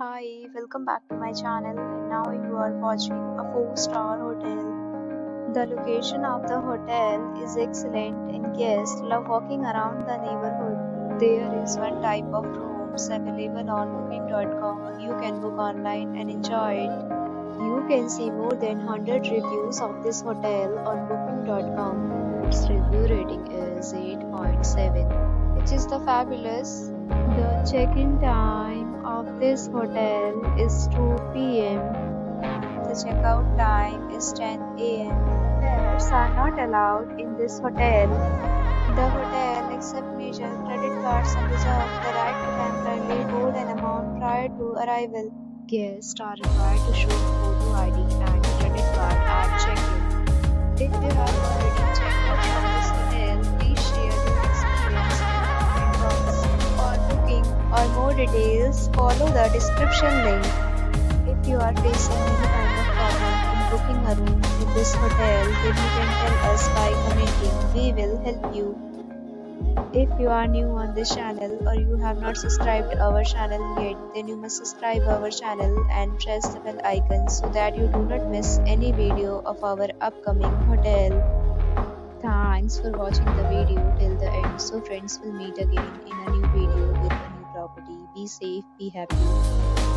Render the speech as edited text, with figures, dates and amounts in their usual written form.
Hi, welcome back to my channel and now you are watching a 4-star hotel. The location of the hotel is excellent and guests love walking around the neighborhood. There is one type of rooms available on booking.com. You can book online and enjoy it. You can see more than 100 reviews of this hotel on booking.com. Its review rating is 8.7, which is the fabulous. The check-in time of this hotel is 2 p.m. The checkout time is 10 a.m. Pets are not allowed in this hotel. The hotel accepts major credit cards and reserves the right to temporarily hold an amount prior to arrival. Guests are required to show photo ID and credit card at check-in. If you have already checked out from this hotel, please share your experience in the comment box. For booking or more details, follow the description link. If you are facing any kind of problem in booking a room in this hotel, then you can tell us by commenting. We will help you. If you are new on this channel or you have not subscribed our channel yet, then you must subscribe our channel and press the bell icon so that you do not miss any video of our upcoming hotel. Thanks for watching the video till the end. So friends, will meet again in a new video with a new property. Be safe, be happy.